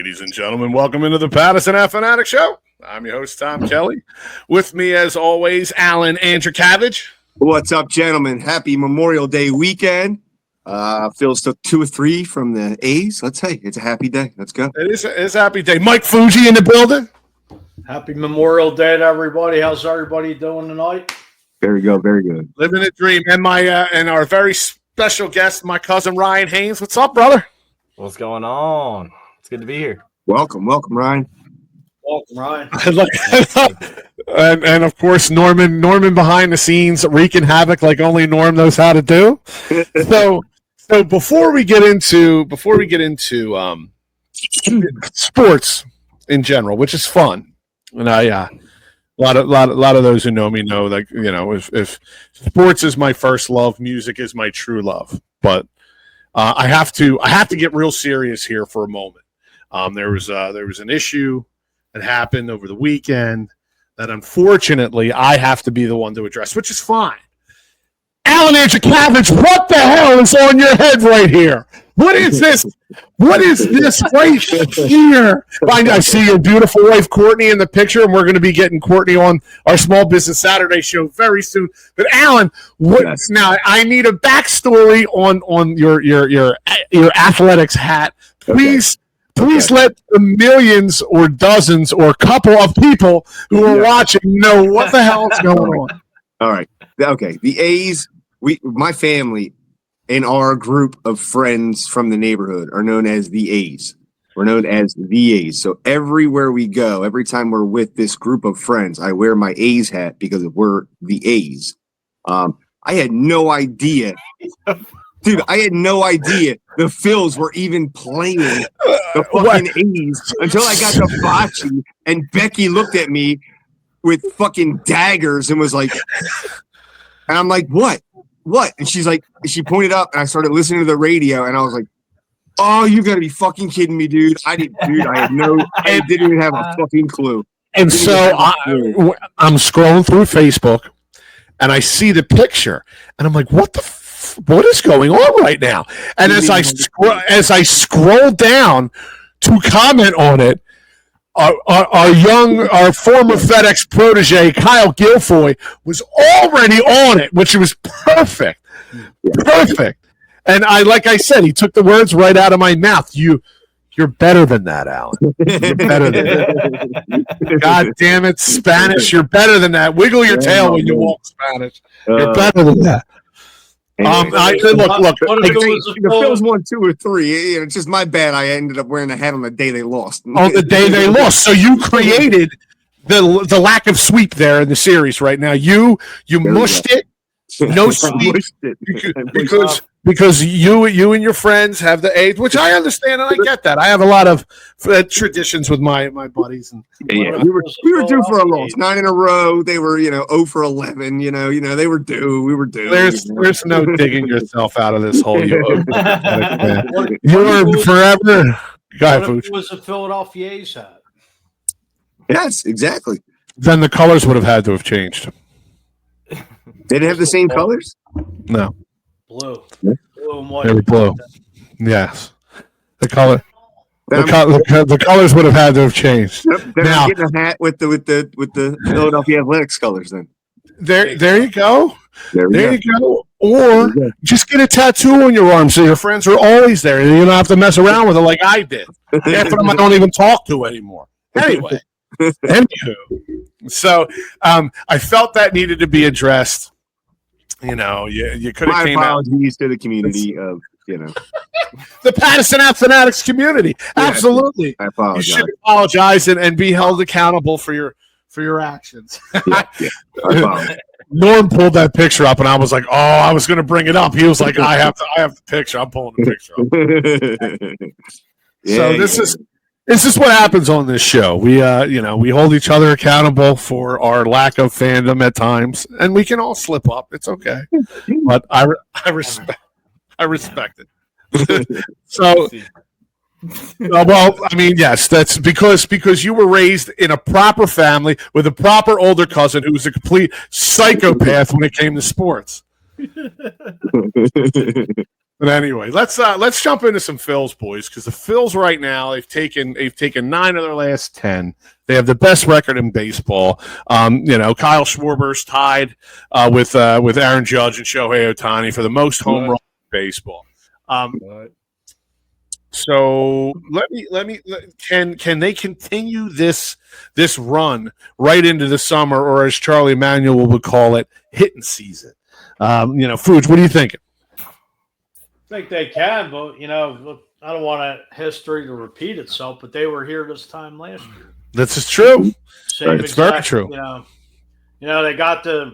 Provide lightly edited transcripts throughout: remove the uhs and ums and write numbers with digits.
Ladies and gentlemen, welcome into the Pattison Phanatics show. I'm your host, Tom Kelly. With me, as always, Alan Andrikavich. What's up, gentlemen? Happy Memorial Day weekend. Phil's took 2 or 3 from the A's. Let's say it's a happy day. Let's go. It's a happy day. Mike Fuji in the building. Happy Memorial Day to everybody. How's everybody doing tonight? Very good. Very good. Living a dream. And and our very special guest, my cousin Ryan Haynes. What's up, brother? What's going on? It's good to be here. Welcome, Ryan. Welcome, Ryan. and of course, Norman behind the scenes wreaking havoc like only Norm knows how to do. So before we get into sports in general, which is fun, and a lot of those who know me know, like, you know, if sports is my first love, music is my true love. But I have to get real serious here for a moment. There was an issue that happened over the weekend that unfortunately I have to be the one to address, which is fine. Alan Andrikavich, what the hell is on your head right here? What is this? What is this right here? I see your beautiful wife, Courtney, in the picture, and we're going to be getting Courtney on our Small Business Saturday show very soon. But Alan, Yes. Now I need a backstory on your athletics hat. Please let the millions or dozens or couple of people who are watching know what the hell is going on. All right. Okay. The A's, my family and our group of friends from the neighborhood are known as the A's. We're known as the A's. So everywhere we go, every time we're with this group of friends, I wear my A's hat because we're the A's. I had no idea. Dude, I had no idea the PHILS were even playing the fucking A's until I got to bocce, and Becky looked at me with fucking daggers and was like, and I'm like, what? And she's like, she pointed up, and I started listening to the radio, and I was like, oh, you gotta be fucking kidding me, dude. I didn't even have a fucking clue. And so I'm scrolling through Facebook, and I see the picture, and I'm like, what is going on right now? And as I scroll down to comment on it, our former FedEx protege, Kyle Guilfoyle, was already on it, which was perfect. Perfect. And like I said, he took the words right out of my mouth. You're better than that, Alan. You're better than that. God damn it, Spanish. You're better than that. Wiggle your tail when you walk Spanish. You're better than that. Look. The Phils won 2 or 3. It's just my bad. I ended up wearing the hat on the day they lost. On the day they lost. So you created the lack of sweep there in the series right now. You mushed it. No sweep. Because you and your friends have the A's, which I understand and I get that. I have a lot of traditions with my buddies. And we were due for a loss. 9 in a row. They were 0 for 11. They were due. We were due. There's no digging yourself out of this hole. You're forever. It was a Philadelphia A's hat. Yes, exactly. Then the colors would have had to have changed. They didn't have the same colors? No. Blue and white. They were blue. Yes. The colors would have had to have changed. Then now, I'm getting a hat with the Philadelphia Athletics colors. Then there you go. There you go. Or just get a tattoo on your arm so your friends are always there, and you don't have to mess around with it like I did. Half of them I don't even talk to anymore. Anyway, so I felt that needed to be addressed. You could have came out. My apologies to the community of, the Pattison Phanatics community. Absolutely. I apologize. You should apologize and be held accountable for your actions. Norm pulled that picture up, and I was like, I was going to bring it up. He was like, I have the picture. I'm pulling the picture up. This is what happens on this show. We we hold each other accountable for our lack of fandom at times, and we can all slip up. It's okay, but I respect it. So, yes, that's because you were raised in a proper family with a proper older cousin who was a complete psychopath when it came to sports. But anyway, let's jump into some Phils, boys, because the Phils right now they've taken 9 of their last 10. They have the best record in baseball. Kyle Schwarber's tied with Aaron Judge and Shohei Ohtani for the most home runs in baseball. So can they continue this run right into the summer, or as Charlie Emanuel would call it, hitting season? Fuge, what are you thinking? I think they can, but I don't want history to repeat itself. But they were here this time last year. This is true. It's very true. They got I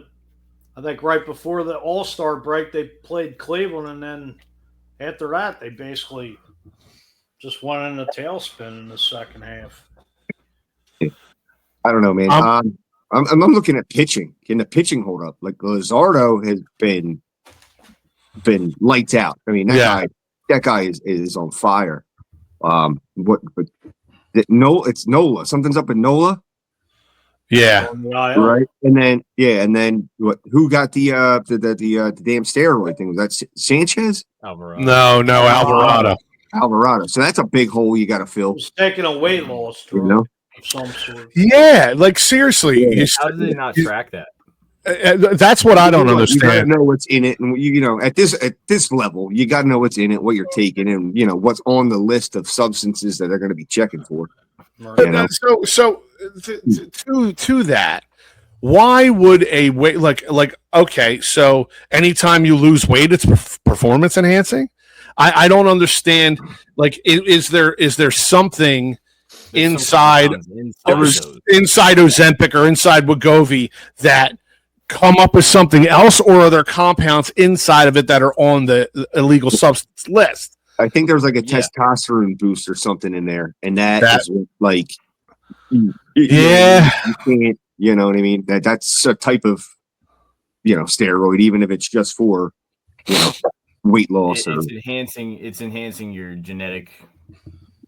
think right before the All-Star break, they played Cleveland, and then after that, they basically just went in a tailspin in the second half. I don't know, man. I'm looking at pitching. Can the pitching hold up? Like Luzardo has been lights out. I mean, that guy is on fire. It's Nola. Something's up in Nola. Yeah. Right. And then what? Who got the damn steroid thing? Was that Sanchez? Alvarado. No, Alvarado. Alvarado. So that's a big hole you got to fill. He's taking a weight loss drug of some sort. Yeah, like seriously. How did they not track that? That's what I don't understand. You gotta know what's in it, and at this level, you got to know what's in it, what you're taking, and what's on the list of substances that they're going to be checking for. Right. So to that, why would a weight like okay? So anytime you lose weight, it's performance enhancing. I don't understand. Like, is there something inside Ozempic or inside Wegovy that come up with something else, or are there compounds inside of it that are on the illegal substance list? I think there's like a testosterone boost or something in there, and that is like, you can't, you know what I mean? That's a type of, steroid, even if it's just for, weight loss. It's enhancing your genetic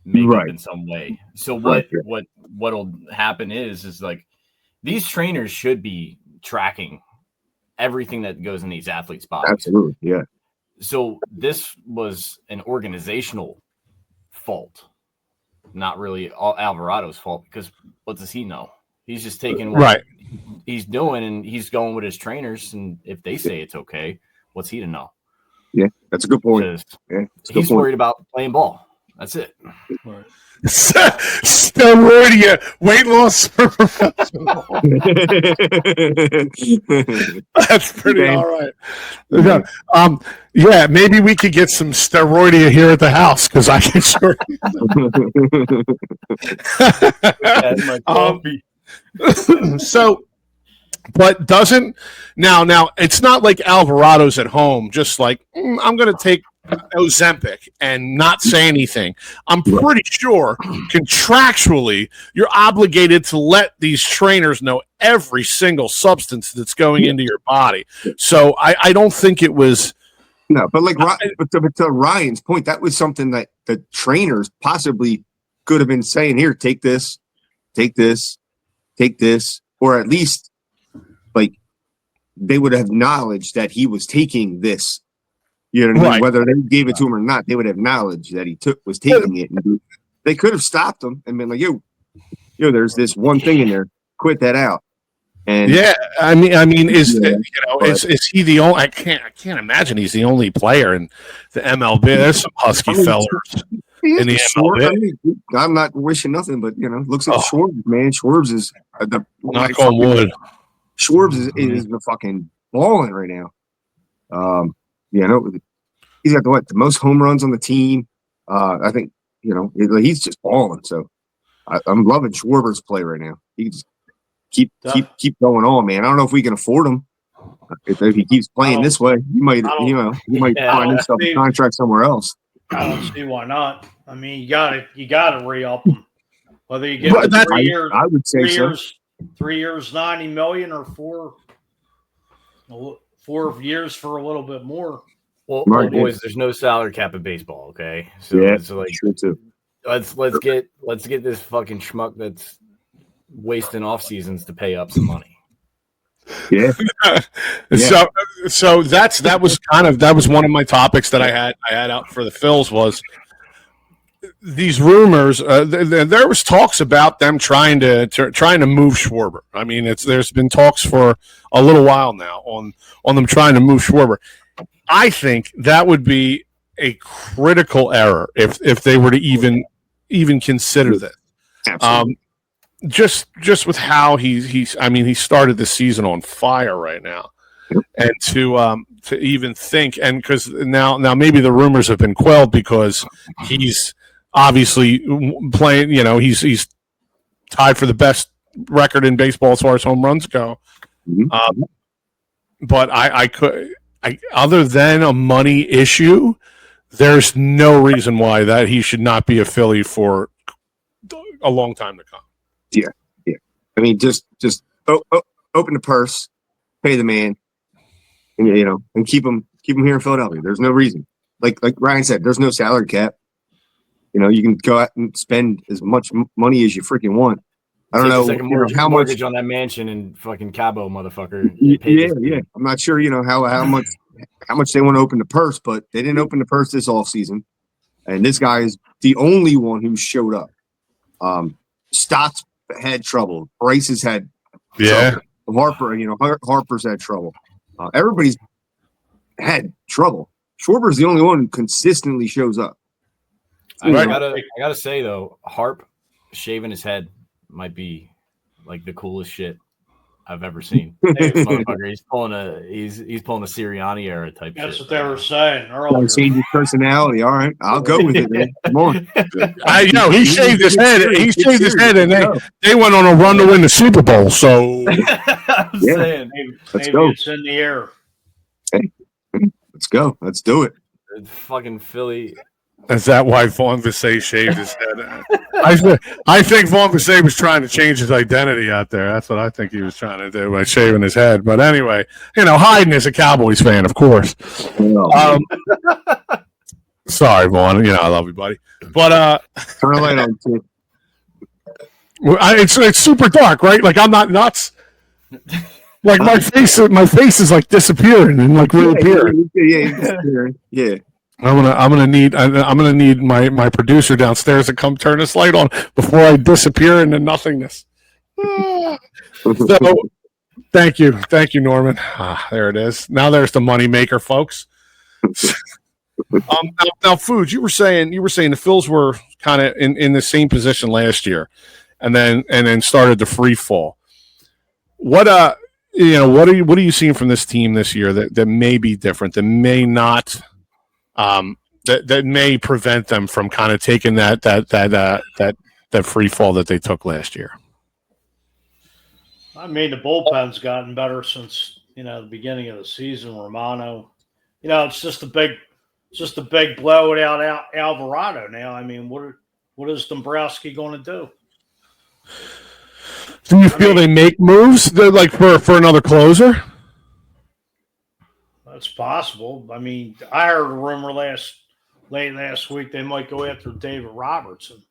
makeup in some way. So what'll happen is like these trainers should be tracking everything that goes in these athletes' bodies. Absolutely, yeah. So this was an organizational fault, not really Alvarado's fault, because what does he know? He's just taking what he's doing, and he's going with his trainers, and if they say it's okay, what's he to know? Yeah, that's a good point. He's worried about playing ball. That's it. Right. Steroidia, weight loss for professional. That's pretty all right. Maybe we could get some steroidia here at the house because I can sure. That's my coffee. But doesn't now it's not like Alvarado's at home just like I'm going to take Ozempic and not say anything. I'm pretty sure contractually you're obligated to let these trainers know every single substance that's going into your body. So I don't think it was no, but like but to Ryan's point, that was something that the trainers possibly could have been saying, here, take this, or at least like they would have knowledge that he was taking this. You know what I mean? Whether they gave it to him or not, they would have knowledge that he was taking it. And they could have stopped him and been like, yo, there's this one thing in there. Quit that out. And I mean, is he the only? I can't imagine he's the only player in the MLB. There's some husky fellers in the MLB. I'm not wishing nothing, but looks at Schwartz, man. Schwartz is knock on wood. Schwartz is the fucking balling right now. He's got the most home runs on the team. I think he's just balling. So I'm loving Schwarber's play right now. He can just keep going on, man. I don't know if we can afford him. If he keeps playing this way, he might find himself a contract somewhere else. I don't see why not. I mean, you gotta re-up him. Whether you get 3 years, I would say 3 years, $90 million, or 4 years for a little bit more. Well, boys, there's no salary cap in baseball, okay? So it's like true too. Let's get this fucking schmuck that's wasting off seasons to pay up some money. Yeah. So that was one of my topics that I had out for the Phils was these rumors. There was talks about them trying to move Schwarber. I mean, there's been talks for a little while now on them trying to move Schwarber. I think that would be a critical error if they were to even consider this. Just with how he's I mean, he started the season on fire right now, and to even think, and because now maybe the rumors have been quelled because he's obviously playing. You know, he's tied for the best record in baseball as far as home runs go. But I other than a money issue, there's no reason why that he should not be a Philly for a long time to come. Yeah. I mean, just open the purse, pay the man, and and keep him here in Philadelphia. There's no reason. Like Ryan said, there's no salary cap. You can go out and spend as much money as you freaking want. I don't know how much on that mansion in fucking Cabo, motherfucker. Yeah. I'm not sure. How much they want to open the purse, but they didn't open the purse this offseason. And this guy is the only one who showed up. Stott's had trouble. Bryce has had trouble. Harper's had trouble. Everybody's had trouble. Schwarber's the only one who consistently shows up. I gotta say though, Harp shaving his head might be like the coolest shit I've ever seen. Motherfucker, he's pulling a Sirianni era type. That's shit. what they were saying earlier. Change his personality. All right, I'll go with it, man. Come on. I know he shaved his head. He shaved his head, and they went on a run to win the Super Bowl. So I'm saying, maybe it's in the air. Hey, let's go. Let's do it. Fucking Philly. Is that why Vaughn Visay shaved his head? I think Vaughn Visay was trying to change his identity out there. That's what I think he was trying to do by shaving his head. But anyway, Hayden is a Cowboys fan, of course. Sorry, Vaughn. I love you, buddy. But turn a light on, too. It's super dark, right? Like I'm not nuts. Like my face is like disappearing and like reappearing. Yeah. I'm gonna need my producer downstairs to come turn this light on before I disappear into nothingness. So, thank you, Norman. There it is. Now there's the money maker, folks. Now, Foods, you were saying the Phils were kind of in the same position last year, and then started to free fall. What are you seeing from this team this year that may be different, that may not? That may prevent them from kind of taking that free fall that they took last year. I mean, the bullpen's gotten better since the beginning of the season. Romano, it's just a big blowout out Alvarado now. I mean, what is Dombrowski going to do? Do you feel they make moves like for another closer? That's possible. I mean, I heard a rumor late last week they might go after David Robertson,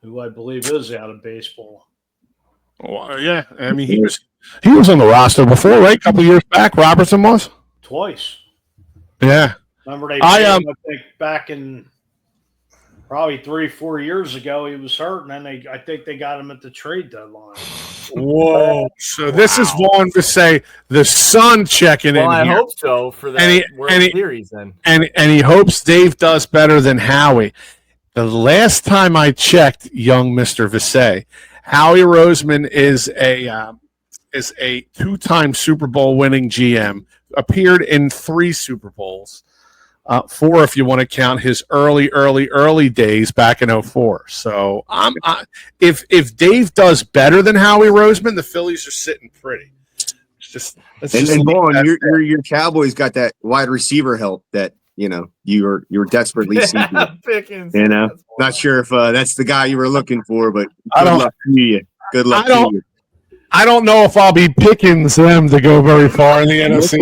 who I believe is out of baseball. Well, yeah, I mean he was on the roster before, right? A couple of years back, Robertson was twice. Yeah, remember they? I think back in probably 3-4 years ago, he was hurt, and then I think they got him at the trade deadline. Whoa! So this is Vaughn Visay, the son checking in. I here. hope so for that World Series then. And he hopes Dave does better than Howie. The last time I checked, young Mr. Visay, Howie Roseman is a two-time Super Bowl winning GM. Appeared in 3 Super Bowls. 4 if you want to count his early days back in 2004. So if Dave does better than Howie Roseman, the Phillies are sitting pretty. And Vaughn, your Cowboys got that wide receiver help that you were desperately seeking. Pickens, not sure if that's the guy you were looking for, but good luck to you. Good luck to you. I don't know if I'll be picking them to go very far in the NFC.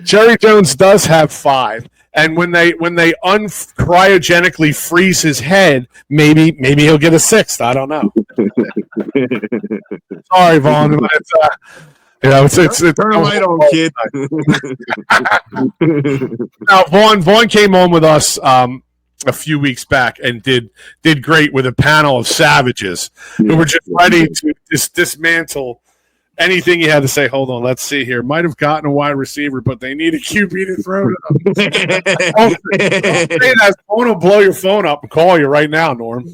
Jerry Jones does have 5, and when they cryogenically freeze his head, maybe he'll get a 6th. I don't know. Sorry, Vaughn. But it's Turn a light on, kid. Now, Vaughn came on with us a few weeks back and did great with a panel of savages who were just ready to dismantle anything he had to say. Hold on, let's see here. Might have gotten a wide receiver, but they need a QB to throw to them. Don't say that. Phone will blow your phone up and call you right now, Norm.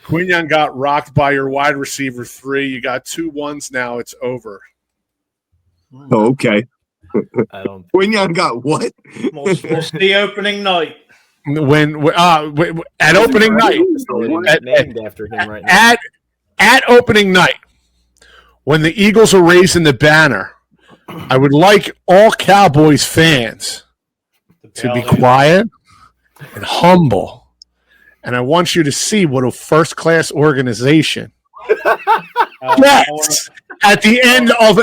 Quinyon got rocked by your wide receiver 3. You got 2 1s now. It's over. Oh, okay. I don't. Quinyon got what? We'll see opening night. When at opening night, Named after him right now. at opening night, when the Eagles are raising the banner, I would like all Cowboys fans to be quiet and humble, and I want you to see what a first-class organization gets at the end of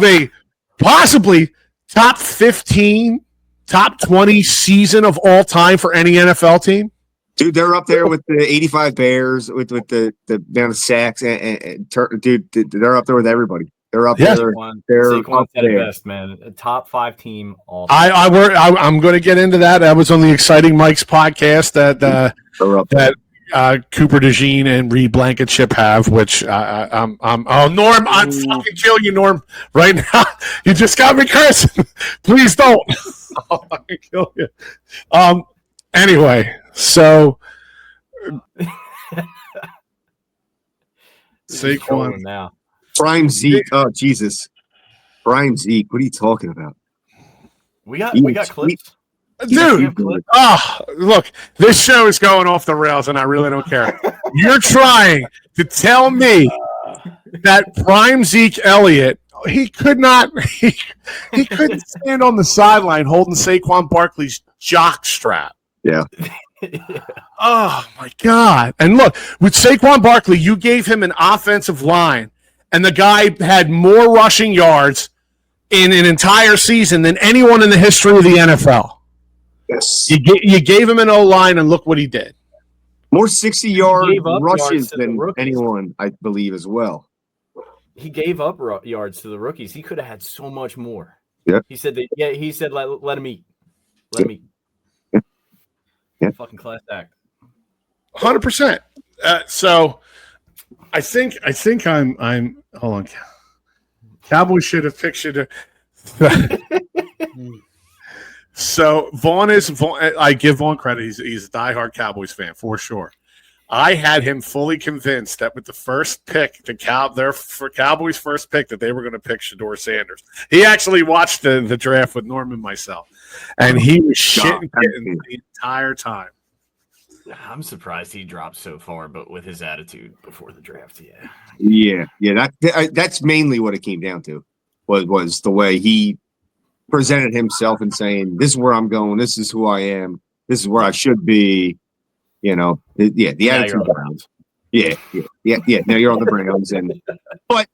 a possibly top 15, top 20 season of all time for any NFL team. Dude, they're up there with the 85 Bears, with the amount of sacks, and dude, they're up there with everybody. They're up there. They're Saquon up said it there. best, man. A top 5 team all I'm going to get into that. That was on the Exciting Mike's podcast that Cooper DeJean and Reed Blankenship have, which Norm, I'm fucking killing you, Norm, right now. You just got me cursing. Please don't. I'll fucking kill you. Anyway, so Saquon now. Prime Zeke. Oh, Jesus. Prime Zeke. What are you talking about? We got clips. Dude, look, this show is going off the rails, and I really don't care. You're trying to tell me that Prime Zeke Elliott, he couldn't stand on the sideline holding Saquon Barkley's jock strap. Yeah. Oh, my God. And look, with Saquon Barkley, you gave him an offensive line, and the guy had more rushing yards in an entire season than anyone in the history of the NFL. Yes. You gave him an O-line, and look what he did. More 60-yard rushes yards than anyone, I believe, as well. He gave up yards to the rookies. He could have had so much more. Yeah. He said that. He said let him eat. Let him eat. Yeah. Fucking class act. 100%. So I think I'm hold on. Cowboys should have pictured So Vaughn. I give Vaughn credit. He's a diehard Cowboys fan for sure. I had him fully convinced that with the first pick, for Cowboys' first pick, that they were going to pick Shedeur Sanders. He actually watched the draft with Norm and myself, and he was shitting the entire time. I'm surprised he dropped so far, but with his attitude before the draft, Yeah. That's mainly what it came down to. Was the way he presented himself and saying, "This is where I'm going. This is who I am. This is where I should be." You know, the attitude. Yeah. Now you're on the Browns, and but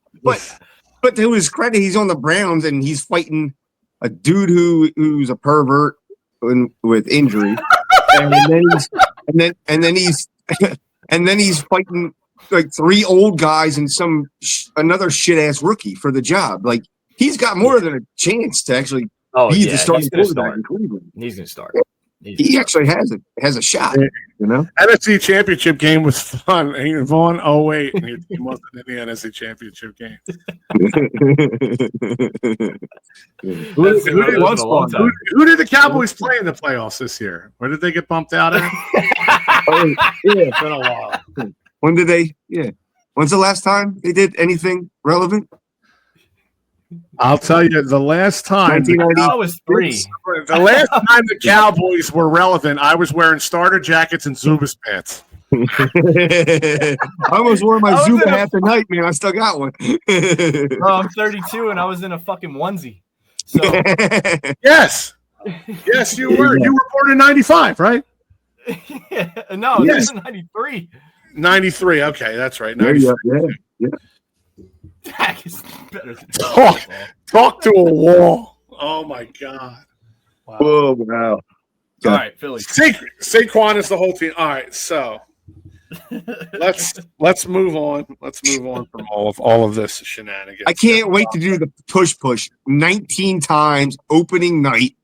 to his credit, he's on the Browns and he's fighting a dude who's a pervert with injury, and then he's fighting like 3 old guys and another shit ass rookie for the job. Like he's got more than a chance to actually be the starting quarterback in Cleveland. He's going to start. He actually has a shot, you know. NFC Championship game was fun. And Vaughn, wait, and your team wasn't in the NFC Championship game. Who did the Cowboys play in the playoffs this year? Where did they get bumped out at? It's been a while. When did they? Yeah. When's the last time they did anything relevant? I'll tell you, the last time I was 3. The last time the Cowboys were relevant, I was wearing starter jackets and Zubas pants. I almost wore my Zuba hat tonight, man. I still got one. Bro, I'm 32 and I was in a fucking onesie. So yes, you were. You were born in '95, right? No, this is '93. 93. Okay, that's right. Yeah. Dak is better than talk to a wall. Oh my God. Wow. Oh wow. All right, Philly. Saquon is the whole team. All right, so Let's move on. Let's move on from all of this shenanigans. I can't wait to do the push 19 times opening night.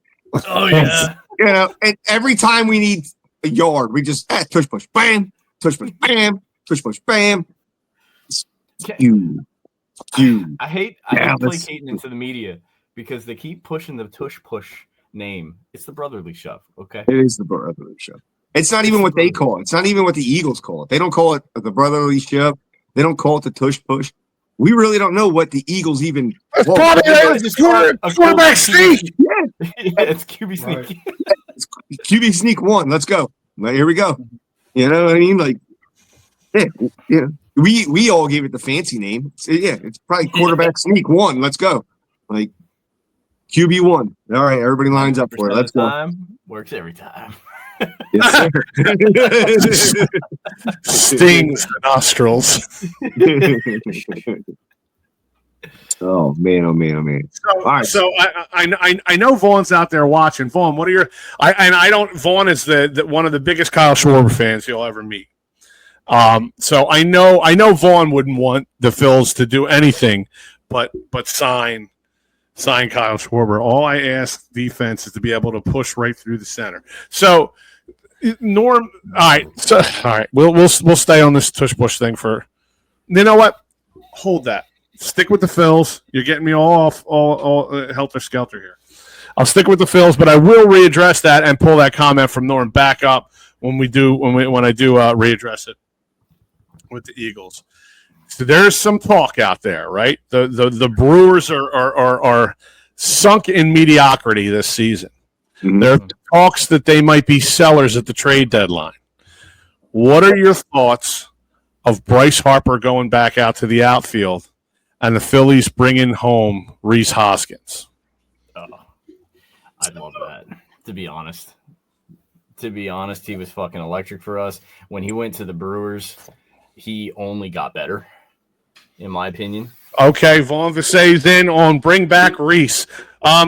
Oh yeah. You know, and every time we need a yard, we just push, bam, push, bam, push, bam. You. I hate placating into the media because they keep pushing the tush push name. It's the brotherly shove. Okay, it is the brotherly shove. It's not even what they call it. It's not even what the Eagles call it. They don't call it the brotherly shove. They don't call it the tush push. We really don't know what the Eagles even. It's quarterback sneak. Yeah, it's QB sneak. Right. It's QB sneak 1. Let's go. Like, here we go. You know what I mean? Like, yeah. We all gave it the fancy name. It's probably quarterback sneak 1. Let's go. Like QB 1. All right, everybody lines up for it. Let's go. Works every time. Yes, sir. Stings the nostrils. Oh man. So I know Vaughn's out there watching. Vaughn, what are your? Vaughn is the one of the biggest Kyle Schwarber fans you'll ever meet. So I know Vaughn wouldn't want the Phils to do anything but sign Kyle Schwarber. All I ask defense is to be able to push right through the center. So Norm, all right, we'll stay on this tush push thing for. You know what? Hold that. Stick with the Phils. You're getting me all helter skelter here. I'll stick with the Phils, but I will readdress that and pull that comment from Norm back up when I do readdress it with the Eagles. So there's some talk out there, right? The Brewers are sunk in mediocrity this season. Mm-hmm. There are talks that they might be sellers at the trade deadline. What are your thoughts of Bryce Harper going back out to the outfield and the Phillies bringing home Rhys Hoskins? Oh, I'd love that, to be honest. He was fucking electric for us. When he went to the Brewers, he only got better, in my opinion. Okay, Vaughn Visay's in on bring back Rhys.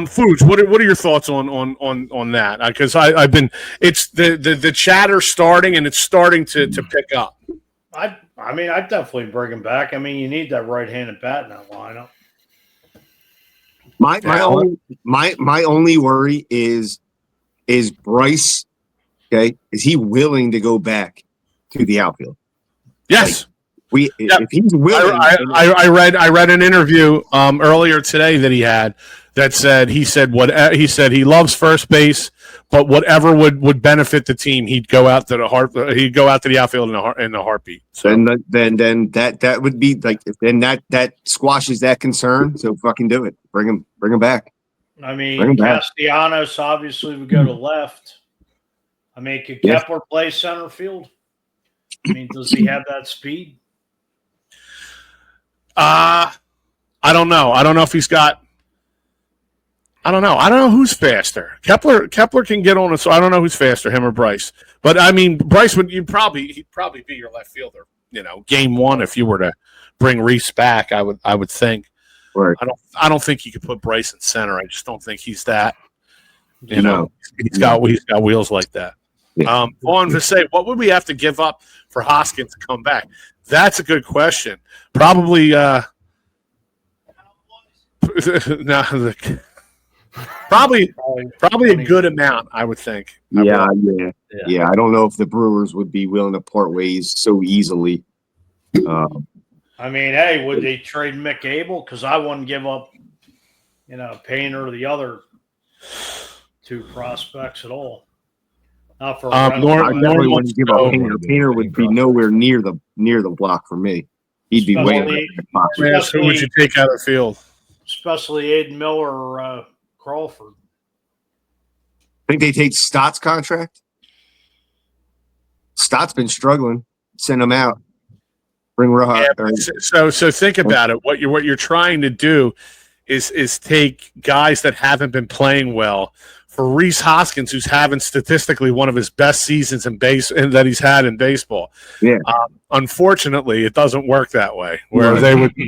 Foods, what are your thoughts on that? Because I've been, it's the chatter starting and it's starting to pick up. I mean, I'd definitely bring him back. I mean, you need that right-handed bat in that lineup. My only worry is Bryce. Okay, is he willing to go back to the outfield? Yes. If he's willing. I read an interview earlier today that he had that said he said he loves first base, but whatever would benefit the team, he'd go out to the outfield in a heartbeat. So then that would be like, then that squashes that concern. So fucking do it. Bring him back. I mean, Castellanos obviously would go to left. I mean, could Kepler play center field? I mean, does he have that speed? I don't know. I don't know if he's got. I don't know who's faster. Kepler can get on it, so I don't know who's faster, him or Bryce. But I mean, Bryce he'd probably be your left fielder. You know, game one if you were to bring Rhys back, I would think. Right. I don't think you could put Bryce in center. I just don't think he's that. You know, he's got wheels like that. Yeah. Vaughn Visay, what would we have to give up for Hoskins to come back? That's a good question. Probably probably a good amount, I would think. Yeah. I don't know if the Brewers would be willing to part ways so easily. I mean, hey, would they trade Mick Abel? Because I wouldn't give up, Payne or the other two prospects at all. Not for I definitely wouldn't give up Painter. Painter would be nowhere near the block for me. He'd be way in the box. Who would you take out of the field? Especially Aiden Miller or Crawford. I think they take Stott's contract. Stott's been struggling. Send him out. Bring Rojas. Yeah, so think about it. What you're trying to do is take guys that haven't been playing well. For Rhys Hoskins, who's having statistically one of his best seasons that he's had in baseball. Yeah. Unfortunately, it doesn't work that way. Where they would, be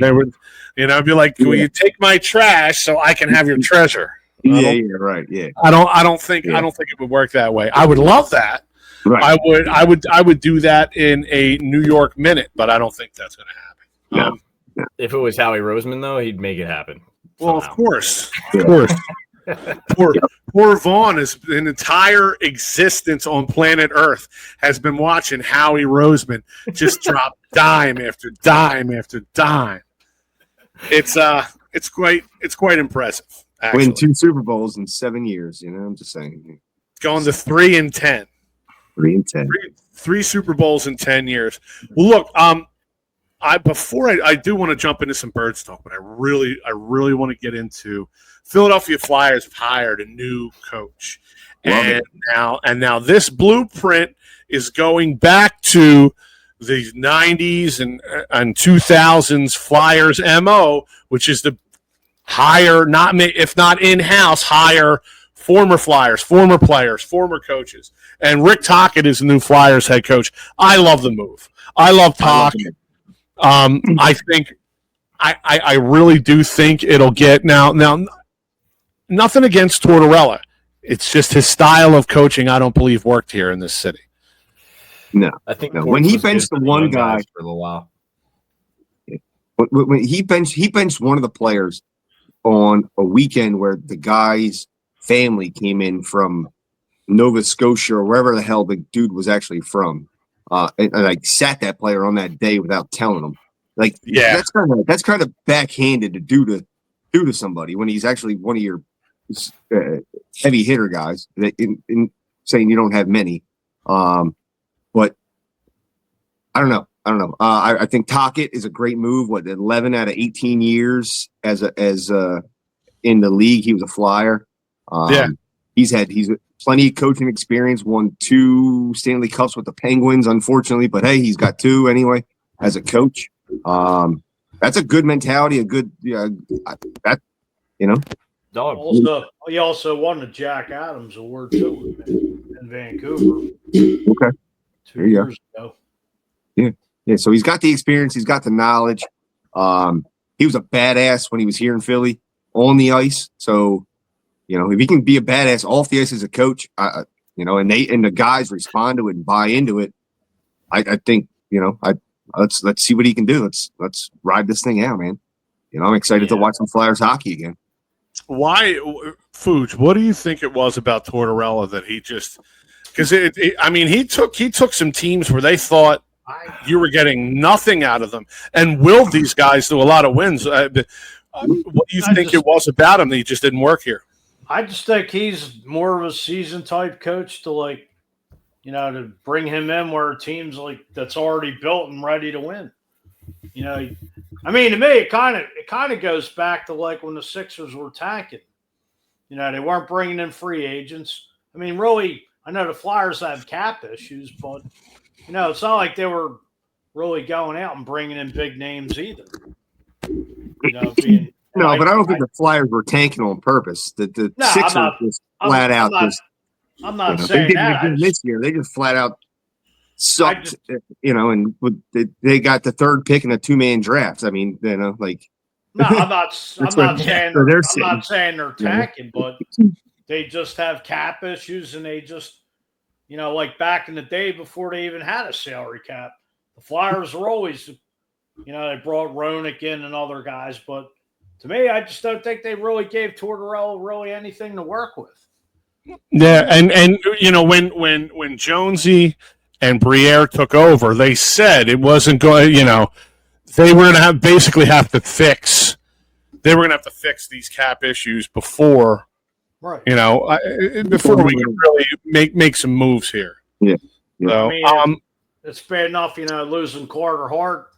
like, "Will you take my trash so I can have your treasure?" Yeah, right. Yeah. I don't think it would work that way. I would love that. Right. I would do that in a New York minute, but I don't think that's going to happen. No. If it was Howie Roseman, though, he'd make it happen. Well, somehow. of course. Yeah. Poor Vaughn is an entire existence on planet Earth has been watching Howie Roseman just drop dime after dime after dime. It's quite impressive. Actually. Win 2 Super Bowls in 7 years. You know, I'm just saying. Going to 3-10. 3-10. Three Super Bowls in 10 years. Well, look, I do want to jump into some Birds talk, but I really want to get into Philadelphia Flyers have hired a new coach, and now this blueprint is going back to the 90s and 2000s Flyers MO, which is the hire, if not in-house, hire former Flyers, former players, former coaches. And Rick Tocchet is the new Flyers head coach. I love the move. I love Tocchet. I think I really do think it'll get now. Nothing against Tortorella. It's just his style of coaching. I don't believe worked here in this city. No, I think when he benched the one guy for a little while. When he benched one of the players on a weekend where the guy's family came in from Nova Scotia or wherever the hell the dude was actually from, and like sat that player on that day without telling him. Like, yeah, that's kind of backhanded to do to somebody when he's actually one of your heavy hitter guys. In saying you don't have many, but I don't know. I think Tocchet is a great move. 11 out of 18 years as in the league, he was a Flyer. He's plenty of coaching experience. Won 2 Stanley Cups with the Penguins, unfortunately, but hey, he's got 2 anyway as a coach. That's a good mentality. That Dog. He also won the Jack Adams Award too in Vancouver. Okay, 2 years ago. Yeah. So he's got the experience. He's got the knowledge. He was a badass when he was here in Philly on the ice. So, if he can be a badass off the ice as a coach, and the guys respond to it and buy into it, I think, let's see what he can do. Let's ride this thing out, man. I'm excited to watch some Flyers hockey again. Why, Fuge? What do you think it was about Tortorella that he just? Because he took some teams where they thought you were getting nothing out of them and willed these guys to a lot of wins. What do you think it was about him that he just didn't work here? I just think he's more of a season type coach to to bring him in where a team's that's already built and ready to win. To me, it kind of goes back to when the Sixers were tanking. They weren't bringing in free agents. Really, I know the Flyers have cap issues, but it's not like they were really going out and bringing in big names either. No, but I don't think the Flyers were tanking on purpose. The Sixers just flat out. I'm not saying that. This year, they just flat out sucked, and they got the 3rd pick in a 2-man draft. No, I'm not saying they're tanking, but they just have cap issues, and they just, back in the day before they even had a salary cap, the Flyers were always, they brought Roenick in and other guys, but to me, I just don't think they really gave Tortorella really anything to work with. Yeah, and when Jonesy and Briere took over, they said it wasn't going. They were going to have to fix. They were going to have to fix these cap issues before, right? Before we could really make some moves here. Yeah. So, it's bad enough, losing Carter Hart,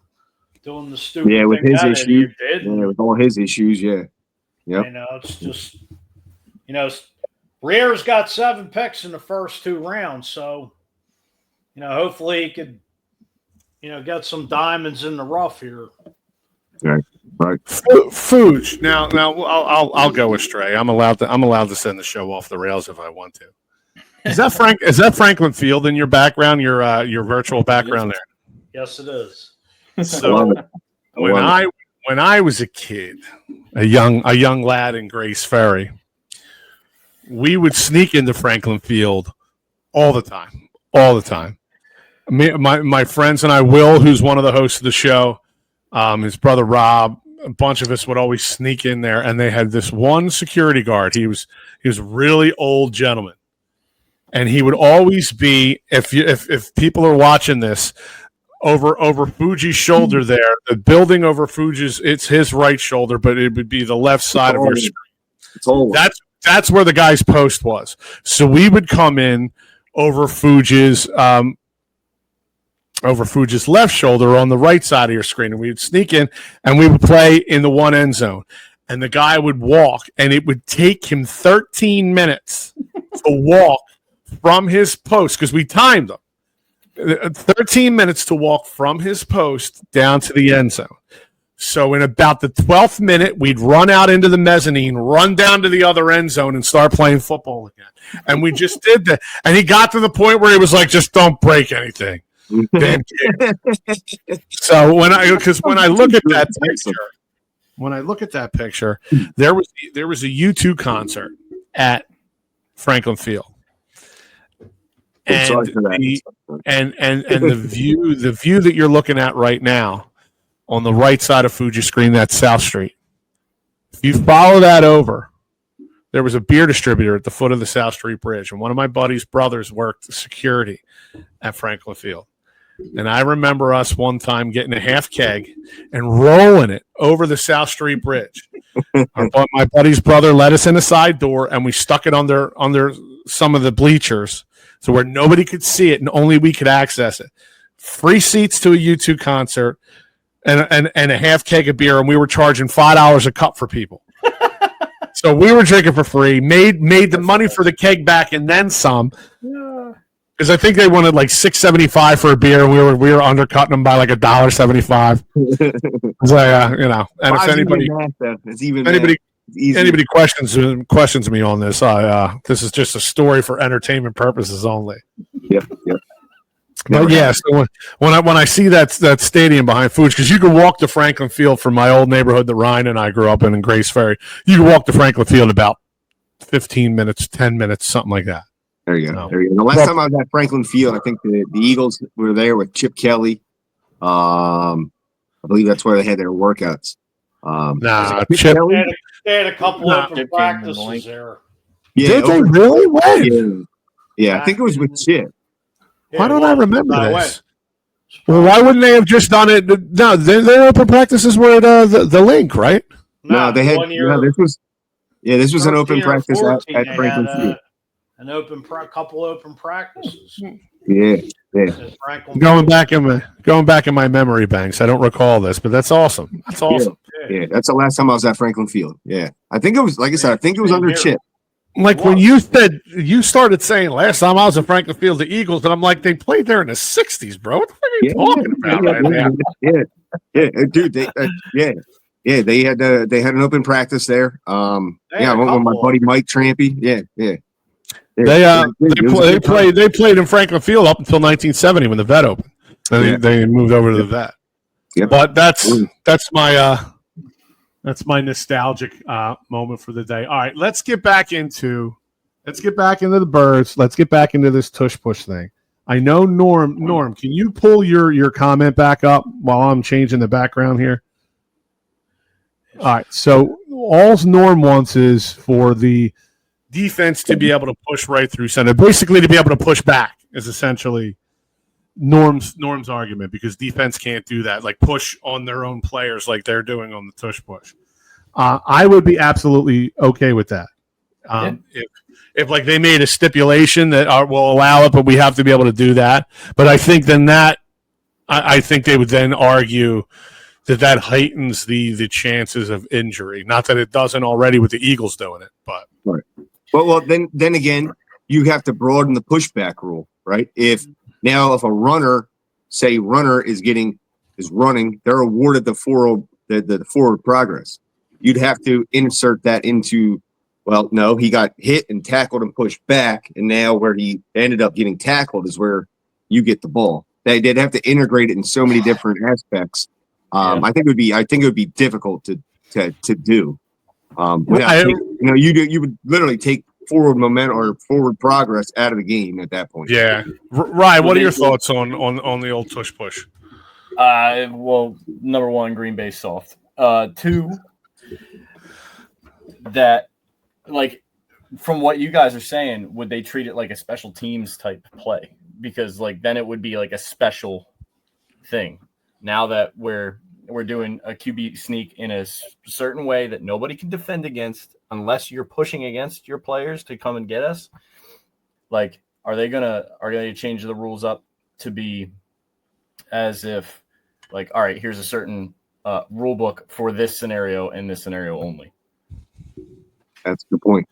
doing the stupid. Yeah, with thing his issues. Yeah, with all his issues. Yeah. Yeah. It's just, Briere's got 7 picks in the first 2 rounds, so hopefully he could, get some diamonds in the rough here. Right. Fuge. Now I'll go astray. I'm allowed to send the show off the rails if I want to. Is that Franklin Field in your background? Your virtual background there? Yes, it is. So when I was a kid, a young lad in Grace Ferry, we would sneak into Franklin Field all the time. all the time. My friends and I, Will, who's one of the hosts of the show, his brother Rob, a bunch of us would always sneak in there, and they had this one security guard. He was a really old gentleman, and he would always be, if people are watching this, over Fuji's shoulder there, the building over Fuji's, it's his right shoulder, but it would be the left side of your screen. That's where the guy's post was. So we would come in over Fuji's left shoulder on the right side of your screen, and we would sneak in, and we would play in the one end zone. And the guy would walk, and it would take him 13 minutes to walk from his post, because we timed him. 13 minutes to walk from his post down to the end zone. So in about the 12th minute, we'd run out into the mezzanine, run down to the other end zone, and start playing football again. And we just did that. And he got to the point where he was like, just don't break anything. So when I look at that picture, there was a U2 concert at Franklin Field. And the view that you're looking at right now on the right side of Fuji screen, that's South Street. If you follow that over, there was a beer distributor at the foot of the South Street Bridge, and one of my buddy's brothers worked security at Franklin Field. And I remember us one time getting a half keg and rolling it over the South Street Bridge. My buddy's brother let us in a side door, and we stuck it under some of the bleachers, so where nobody could see it and only we could access it. Free seats to a U2 concert and a half keg of beer, and we were charging $5 a cup for people. So we were drinking for free, made the money for the keg back and then some. Because I think they wanted like $6.75 for a beer, and we were undercutting them by like $1.75. It's like and if anybody questions me on this, this is just a story for entertainment purposes only. Yep. But yeah, so when I see that stadium behind Fuji, because you can walk to Franklin Field from my old neighborhood that Ryan and I grew up in Grace Ferry, you can walk to Franklin Field about 15 minutes, 10 minutes, something like that. There you go. The last time I was at Franklin Field, I think the Eagles were there with Chip Kelly. I believe that's where they had their workouts. Chip. They had a couple open practices there. Yeah, did they really? When? Yeah, I think it was with Chip. Why don't I remember this? Well, why wouldn't they have just done it? No, their open practices were at the link, right? No, they had. This was an open practice at Franklin Field. Couple open practices. Yeah. Going back in my memory banks, I don't recall this, but that's awesome. That's awesome. Yeah, that's the last time I was at Franklin Field. Yeah, I think it was, like I said, I think it was under Chip. Like when you started saying last time I was at Franklin Field, the Eagles, and I'm like, they played there in the '60s, bro. What the fuck are you talking about right now? Dude. They had an open practice there. When my buddy Mike Trampy. Yeah. They played in Franklin Field up until 1970 when the vet opened. They moved over to the vet. Yep. But that's my nostalgic moment for the day. All right, let's get back into the birds. Let's get back into this tush push thing. I know Norm, can you pull your comment back up while I'm changing the background here? All right, so all Norm wants is for the defense to be able to push right through center, basically to be able to push back is essentially Norm's argument, because defense can't do that, like push on their own players like they're doing on the tush push. I would be absolutely okay with that. If like they made a stipulation that will allow it, but we have to be able to do that. But I think I think they would then argue that heightens the chances of injury. Not that it doesn't already with the Eagles doing it, but right. Well, then again, you have to broaden the pushback rule, right? If a runner is running, they're awarded the forward progress. You'd have to insert that into, well, no, he got hit and tackled and pushed back, and now where he ended up getting tackled is where you get the ball. They'd have to integrate it in so many different aspects. I think it would be difficult to do. You would literally take forward momentum or forward progress out of the game at that point. Yeah. Ryan, what are your thoughts on the old tush push? Well, number one, Green Bay soft. Two, that like from what you guys are saying, would they treat it like a special teams type play? Because like then it would be like a special thing. Now that we're doing a QB sneak in a certain way that nobody can defend against unless you're pushing against your players to come and get us. Like, are they gonna change the rules up to be as if like, all right, here's a certain rule book for this scenario and this scenario only? That's a good point.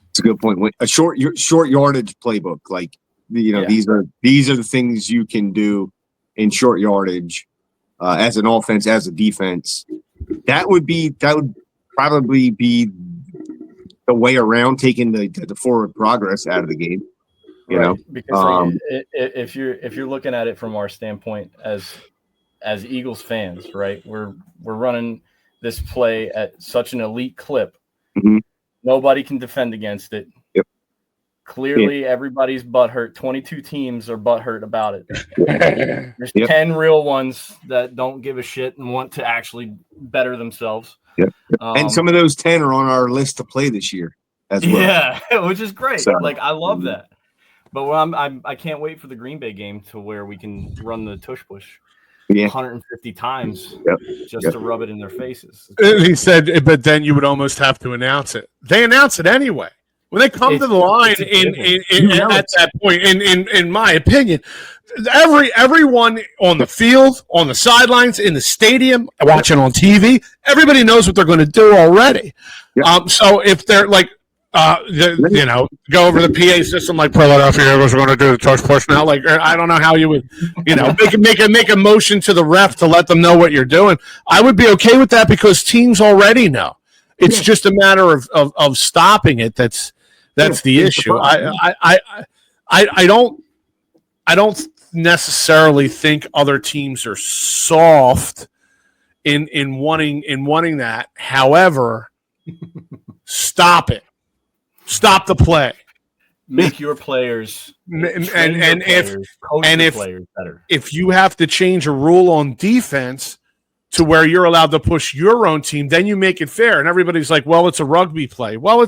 It's a good point. A short yardage playbook, like these are the things you can do in short yardage as an offense, as a defense. That would probably be the way around taking the forward progress out of the game. You know, because if you're looking at it from our standpoint as Eagles fans, right? We're running this play at such an elite clip. Mm-hmm. Nobody can defend against it. Yep. Clearly, everybody's butthurt. 22 teams are butthurt about it. There's 10 real ones that don't give a shit and want to actually better themselves. Yep. And some of those 10 are on our list to play this year as well. Yeah, which is great. So, like, I love that. But I can't wait for the Green Bay game to where we can run the tush push 150 times to rub it in their faces. He said, but then you would almost have to announce it. They announce it anyway. When they come to the line at that point, in my opinion, everyone on the field, on the sidelines, in the stadium, watching on TV, everybody knows what they're going to do already. Yep. So if they're like, go over the PA system like Philadelphia Eagles are going to do the tush push now. Like, I don't know how you would, make a motion to the ref to let them know what you're doing. I would be okay with that because teams already know. It's just a matter of stopping it. That's the issue. I don't necessarily think other teams are soft in wanting that. However, stop it. Stop the play. Make your players if you have to change a rule on defense to where you're allowed to push your own team, then you make it fair. And everybody's like, "Well, it's a rugby play." Well,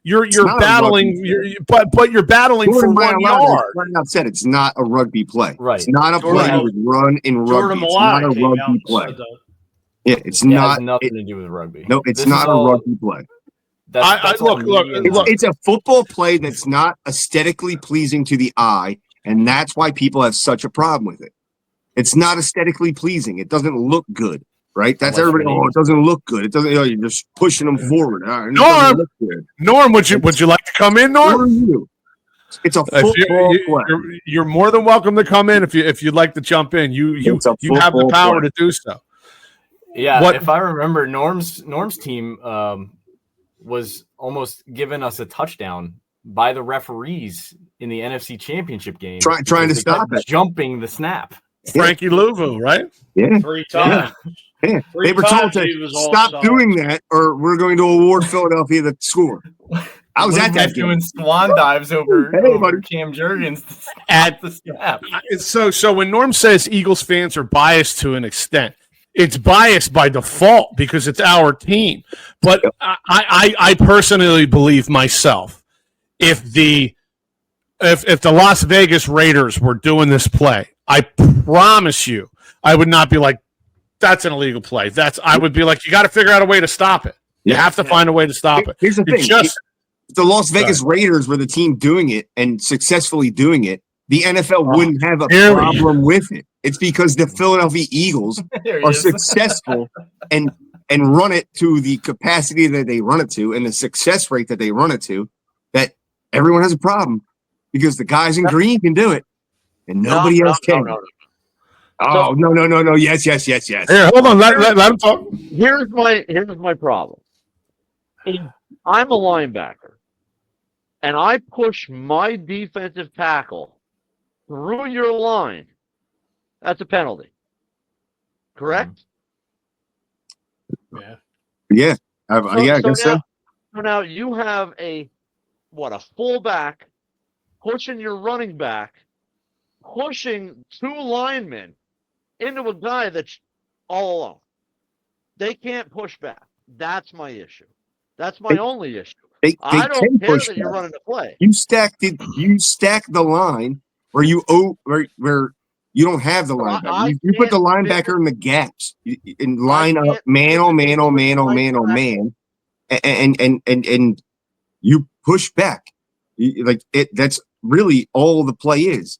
you're battling, but you're battling for 1 yard. I've said it's not a rugby play. Right. It's not a play that was run in rugby. It's not a rugby play. Yeah, it's not. It has nothing to do with rugby. No, it's not a rugby play. Look. It's a football play that's not aesthetically pleasing to the eye, and that's why people have such a problem with it. It's not aesthetically pleasing. It doesn't look good, right? That's everybody. Oh, it doesn't look good. It doesn't. You're just pushing them forward. Norm, would you like to come in, Norm? It's a football play. You're more than welcome to come in if you'd like to jump in. You have the power to do so. Yeah, if I remember, Norm's team was almost given us a touchdown by the referees in the NFC Championship game. Trying to stop it. Jumping the snap. Frankie Louvu, right? Yeah. 3 times. Yeah. They were told to stop doing that or we're going to award Philadelphia the score. I was at that game. Doing swan dives over Cam Jurgens at the snap. So when Norm says Eagles fans are biased to an extent, it's biased by default because it's our team. But I personally believe myself, if the Las Vegas Raiders were doing this play, I promise you, I would not be like, that's an illegal play. I would be like, you got to figure out a way to stop it. You have to find a way to stop it. Here's the thing. If the Las Vegas Raiders were the team doing it and successfully doing it, the NFL wouldn't have a problem with it. It's because the Philadelphia Eagles are successful and run it to the capacity that they run it to and the success rate that they run it to, that everyone has a problem because the guys in green can do it and nobody else can. No. Oh, no. Yes. Here, hold on. Let him talk. Here's my problem. I'm a linebacker, and I push my defensive tackle through your line. That's a penalty. Correct? Yeah. I guess so. So now you have a a fullback, pushing your running back, pushing 2 linemen into a guy that's all alone. They can't push back. That's my issue. That's my only issue. I don't can care push that you're back. running the play. You stack the line where you don't have the linebacker. You put the linebacker in the gaps and line up man on man on man on man on man, and you push back. That's really all the play is.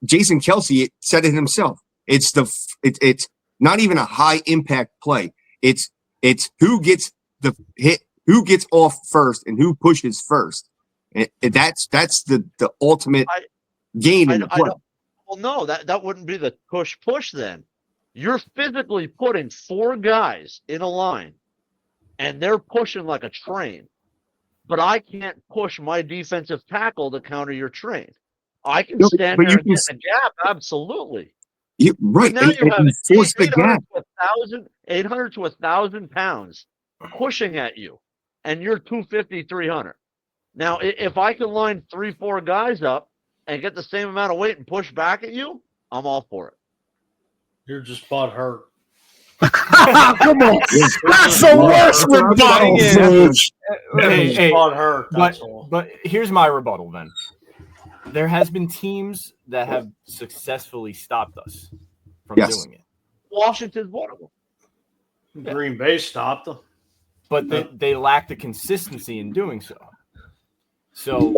Jason Kelce said it himself. It's not even a high impact play. It's who gets the hit, who gets off first, and who pushes first. That's the ultimate game in the play. Well, no, that wouldn't be the push then. You're physically putting 4 guys in a line, and they're pushing like a train. But I can't push my defensive tackle to counter your train. I can stand there and get a gap, absolutely. Right. Now you have force the gap. 800 to 1,000 pounds pushing at you, and you're 250, 300. Now, if I can line 3-4 guys up and get the same amount of weight and push back at you, I'm all for it. You're just butt hurt. Come on. That's the worst rebuttal. Hey, Butt hurt. That's all. But here's my rebuttal then. There has been teams that have successfully stopped us from doing it. Washington's one of them. Green Bay stopped them. But they lack the consistency in doing so. So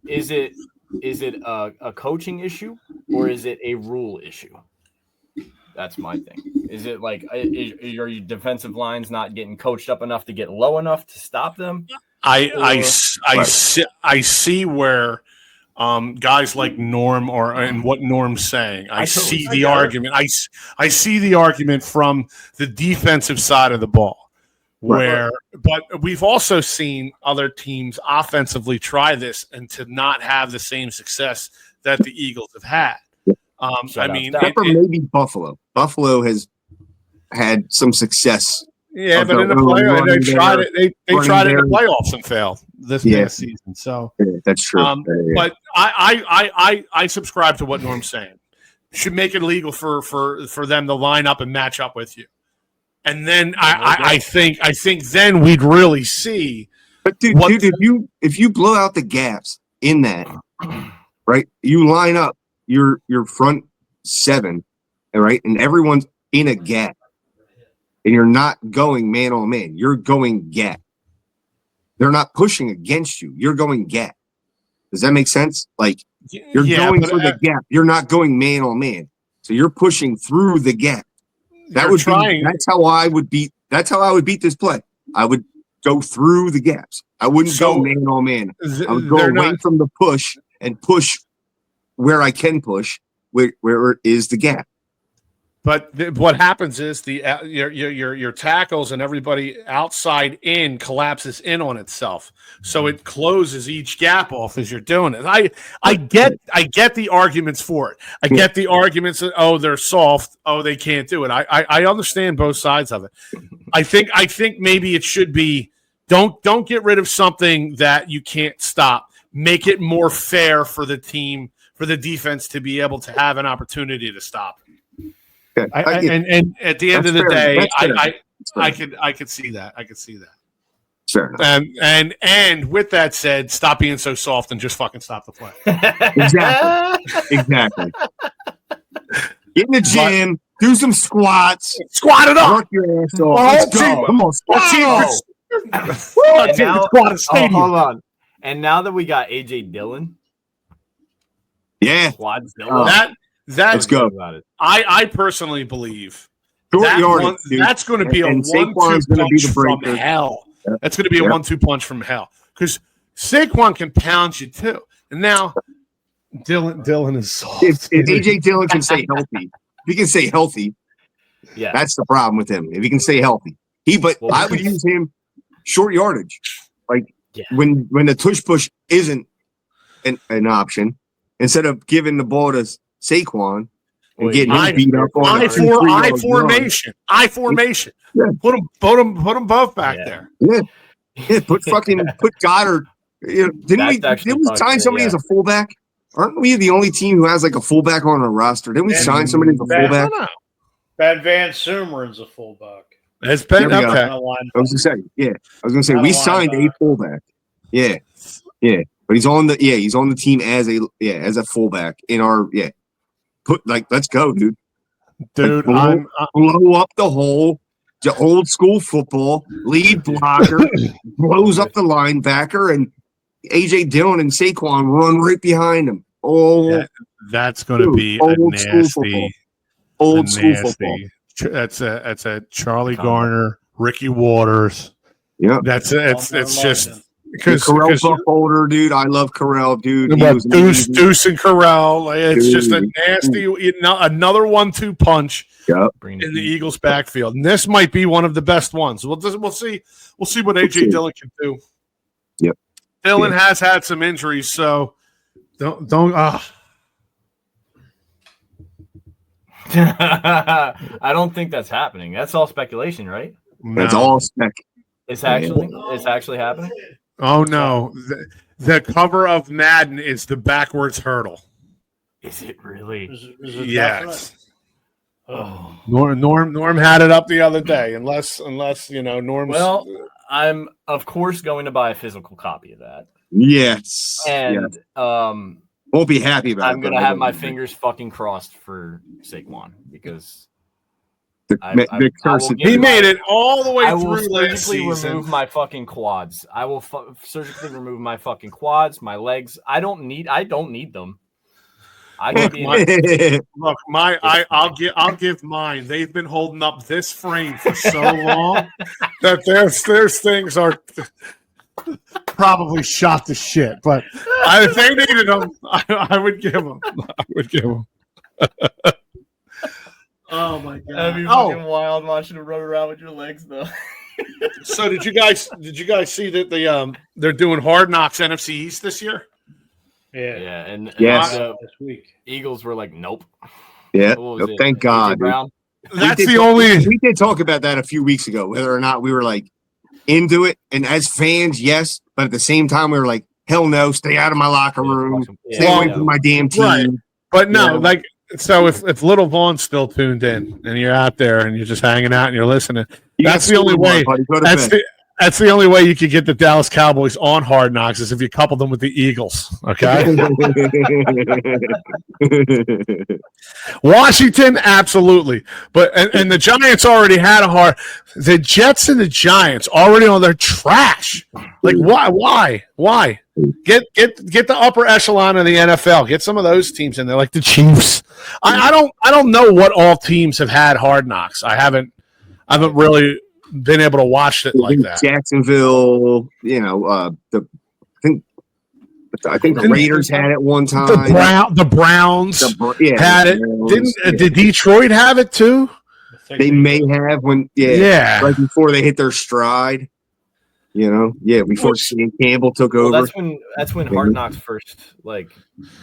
is it a coaching issue or is it a rule issue? That's my thing. Is it like are your defensive lines not getting coached up enough to get low enough to stop them? I see where guys like Norm and what Norm's saying. I see the argument. I see the argument from the defensive side of the ball. But we've also seen other teams offensively try this and to not have the same success that the Eagles have had. Maybe Buffalo. Buffalo has had some success. Yeah, but in the playoffs, they tried it. They tried it in the playoffs and failed this past season. So that's true. But I subscribe to what Norm's saying. Should make it illegal for them to line up and match up with you, and then I think then we'd really see. But dude, if you blow out the gaps in that, right? You line up your front 7, right, and everyone's in a gap. And you're not going man on man. You're going gap. They're not pushing against you. You're going gap. Does that make sense? Like you're going for the gap. You're not going man on man. So you're pushing through the gap. That's how I would beat this play. I would go through the gaps. I wouldn't go man on man. I would go away from the push and push where I can push, where is the gap. But what happens is your tackles and everybody outside in collapses in on itself, so it closes each gap off as you're doing it. I get the arguments for it. I get the arguments that they're soft, they can't do it. I understand both sides of it. I think maybe it should be don't get rid of something that you can't stop. Make it more fair for the team, for the defense to be able to have an opportunity to stop. And at the end of the day, I could see that. I could see that. Fair enough. And with that said, stop being so soft and just fucking stop the play. Exactly. Get in the gym, do some squats, squat it up, work your ass off. Let's go. Come on, hold on. And now that we got AJ Dillon, squad Dillon. Let's go. I personally believe that's going to be a 1-2 punch from hell. That's going to be a 1-2 punch from hell because Saquon can pound you too. And now Dillon is soft. If AJ Dillon can stay healthy, if he can stay healthy, that's the problem with him. If he can stay healthy, I would use him short yardage, like when the tush push isn't an option, instead of giving the ball to Saquon and getting him beat up on I formation. Yeah. Put them both back there. Yeah. Put Goddard Didn't we sign somebody as a fullback? Aren't we the only team who has like a fullback on our roster? Didn't we sign somebody as a fullback? Ben Van Sumeren's a fullback. It's been okay. I was gonna say we signed a fullback. Yeah. But he's on the team as a fullback in our let's go, dude. Dude, blow up the hole. The old school football, lead blocker, blows up the linebacker, and AJ Dillon and Saquon run right behind him. Oh, that's going to be a nasty, old school football. That's a Charlie Garner, Ricky Waters. Yeah, it's just because Buckholder, dude. I love Carell, dude. Deuce and Carell. It's just a nasty, another 1-2 punch. Yep. In the Eagles' backfield, and this might be one of the best ones. We'll see what AJ Dillon can do. Yep. Dillon has had some injuries, so don't. I don't think that's happening. That's all speculation, right? That's all spec. It's actually happening. Oh no! The cover of Madden is the backwards hurdle. Is it really? Is it yes. Oh. Norm had it up the other day. Unless Norm's. Well, I'm of course going to buy a physical copy of that. Yes. And won't be happy about it. I'm gonna have my fingers fucking crossed for Saquon because he made it all the way through. I will last surgically season. remove my fucking quads. I will surgically remove my fucking quads, my legs. I don't need them. I'll give mine. They've been holding up this frame for so long that their things are probably shot to shit. But if they needed them, I would give them. Oh my god! That'd be fucking wild watching them run around with your legs, though. So did you guys see that they're doing Hard Knocks NFC East this year? Yeah, and this week Eagles were like, nope. Yeah, thank God. That's the only. We did talk about that a few weeks ago, whether or not we were like into it, and as fans, yes, but at the same time, we were like, hell no, stay out of my locker room, stay away from my damn team. Right. But no, so if Little Vaughn's still tuned in and you're out there and you're just hanging out and you're listening, that's the only way. That's the only way you could get the Dallas Cowboys on Hard Knocks is if you couple them with the Eagles. Okay. Washington, absolutely, but and the Giants already had the Jets and the Giants already on their trash. Like why? Get the upper echelon of the NFL. Get some of those teams in there, like the Chiefs. I don't know what all teams have had Hard Knocks. I haven't really been able to watch it like that. Jacksonville, I think the Raiders had it one time. The Browns had it. Did Detroit have it too? They may have right before they hit their stride. Before Sam Campbell took over. That's when Hard Knocks first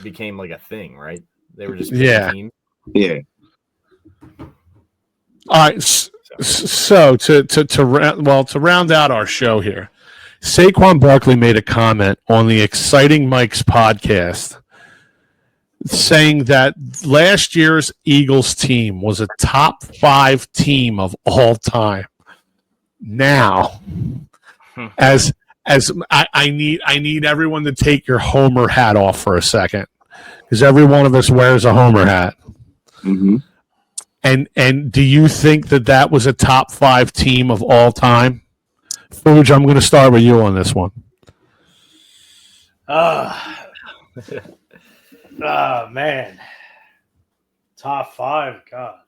became like a thing, right? They were just teams. Yeah. All right. So to round out our show here, Saquon Barkley made a comment on the Exciting Mike's podcast saying that last year's Eagles team was a top 5 team of all time. Now, as I need everyone to take your Homer hat off for a second, because every one of us wears a Homer hat. Mm-hmm. And do you think that was a top 5 team of all time? Fuge, I'm going to start with you on this one. Man. Top 5, God.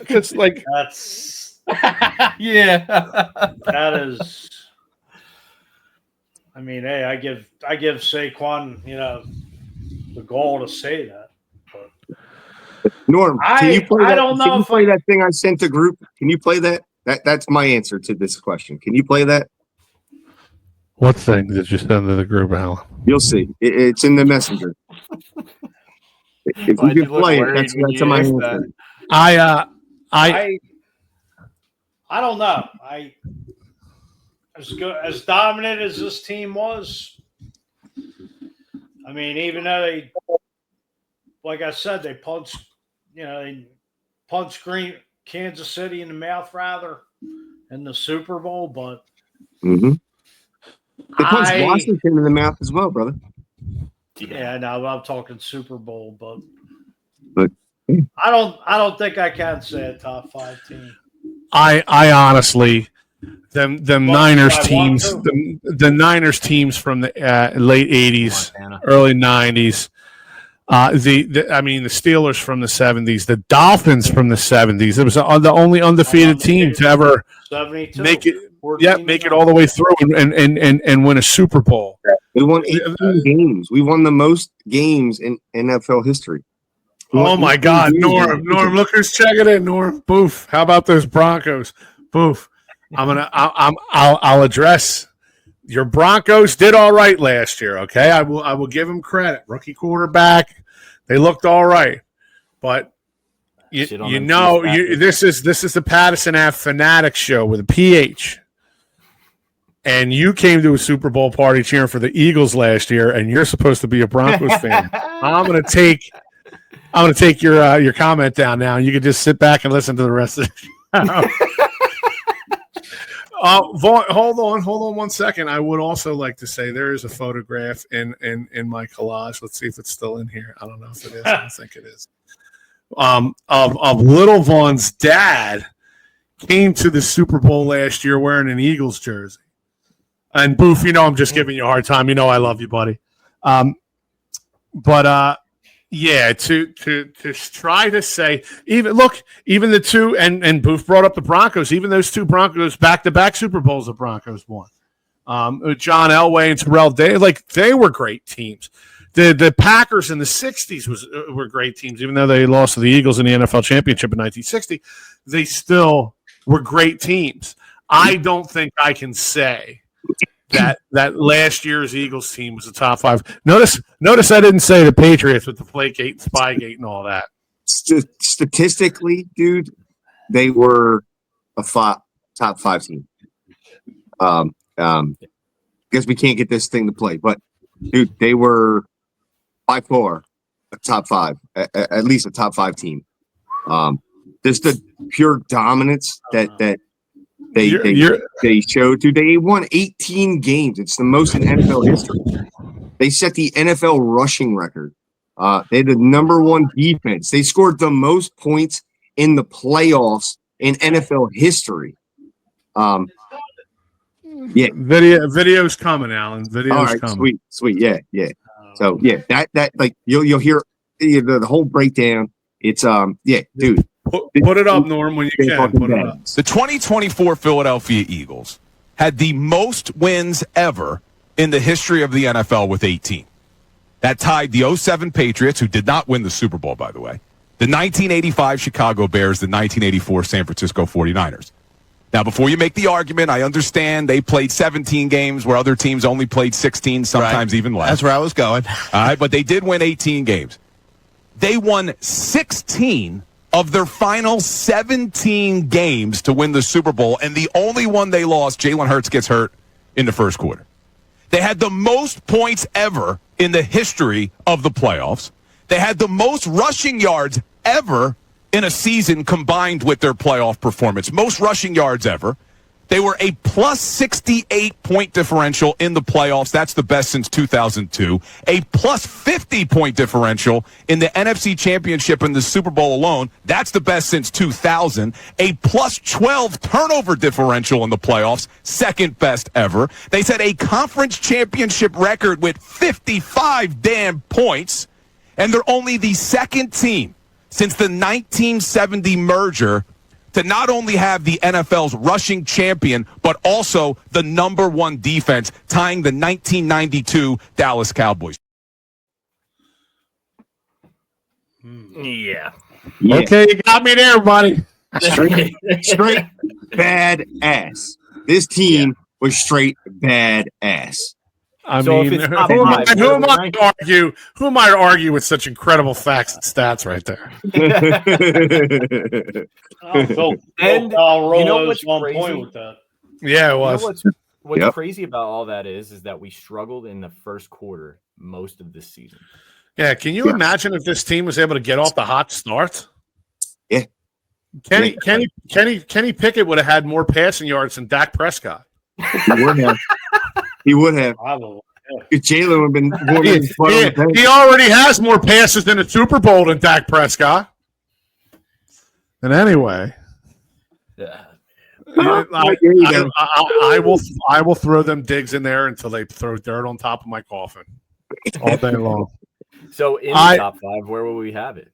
It's like that's yeah. That is. I mean, hey, I give Saquon, the goal to say that. Norm, can you play that? I don't know. Can you play that thing I sent the group? Can you play that? That's my answer to this question. Can you play that? What thing did you send to the group, Alan? You'll see. It's in the messenger. If you can play it, that's my answer. I don't know. as good, as dominant as this team was. I mean, even though they, like I said, they punched Kansas City in the mouth rather in the Super Bowl, but they punched Washington in the mouth as well, brother. Yeah, no, I'm talking Super Bowl, but yeah. I don't think I can say a top 5 team. I honestly, them Niners teams, the Niners teams from the late '80s, early '90s. The Steelers from the '70s, the Dolphins from the '70s. It was the only undefeated team to ever 72. make it all the way through and win a Super Bowl. We won 18 games. We won the most games in NFL history. Oh my God, Norm! Look who's checking in. Norm, boof. How about those Broncos? Boof. I'll address. Your Broncos did all right last year. Okay, I will give them credit. Rookie quarterback, they looked all right, but this is the Pattison Phanatics show with a PH, and you came to a Super Bowl party cheering for the Eagles last year, and you're supposed to be a Broncos fan. I'm gonna take your comment down now, and you can just sit back and listen to the rest of the show. Vaughn, hold on 1 second. I would also like to say there is a photograph in my collage. Let's see if it's still in here. I don't know if it is. I don't think it is. Of little Vaughn's dad came to the Super Bowl last year wearing an Eagles jersey. And Boof, I'm just giving you a hard time. I love you, buddy. Yeah, to try to say even the two and Booth brought up the Broncos, even those two Broncos back-to-back Super Bowls the Broncos won. John Elway and Terrell Davis, they were great teams. The Packers in the 60s were great teams, even though they lost to the Eagles in the NFL Championship in 1960. They still were great teams. I don't think I can say that last year's Eagles team was a top 5. Notice I didn't say the Patriots with the Flakegate and Spygate and all that. Statistically, dude, they were a top 5 team. Guess we can't get this thing to play, but dude, they were by far a top 5, at least a top 5 team. Just the pure dominance that they showed. Dude, they won 18 games. It's the most in NFL history. They set the NFL rushing record. They had the number 1 defense. They scored the most points in the playoffs in NFL history. Yeah. Video's coming, Alan. Video's coming. Sweet. Yeah. So yeah, that you'll hear the whole breakdown. It's dude. Put it up, Norm, when you can. Put it up. The 2024 Philadelphia Eagles had the most wins ever in the history of the NFL with 18. That tied the 07 Patriots, who did not win the Super Bowl, by the way, the 1985 Chicago Bears, the 1984 San Francisco 49ers. Now, before you make the argument, I understand they played 17 games where other teams only played 16, sometimes even less. That's where I was going. All right, but they did win 18 games. They won 16 of their final 17 games to win the Super Bowl, and the only one they lost, Jalen Hurts gets hurt in the first quarter. They had the most points ever in the history of the playoffs. They had the most rushing yards ever in a season combined with their playoff performance. Most rushing yards ever. They were a plus 68 point differential in the playoffs. That's the best since 2002. A plus 50 point differential in the NFC Championship and the Super Bowl alone. That's the best since 2000. A plus 12 turnover differential in the playoffs. Second best ever. They set a conference championship record with 55 damn points. And they're only the second team since the 1970 merger to not only have the NFL's rushing champion, but also the number 1 defense, tying the 1992 Dallas Cowboys. Yeah. Okay, you got me there, buddy. Straight bad ass. This team was straight bad ass. I So mean, if it's who top am five, I to argue with such incredible facts and stats right there? Phil And Rolo's what's on crazy? point with that. Yeah, it was. What's crazy about all that is that we struggled in the first quarter most of this season. Yeah, can you imagine if this team was able to get off the hot start? Yeah. Kenny Pickett would have had more passing yards than Dak Prescott. He would have. Probably. If Jalen would have been He already has more passes in a Super Bowl than Dak Prescott. And anyway, I will throw them digs in there until they throw dirt on top of my coffin all day long. So in the top 5, where will we have it?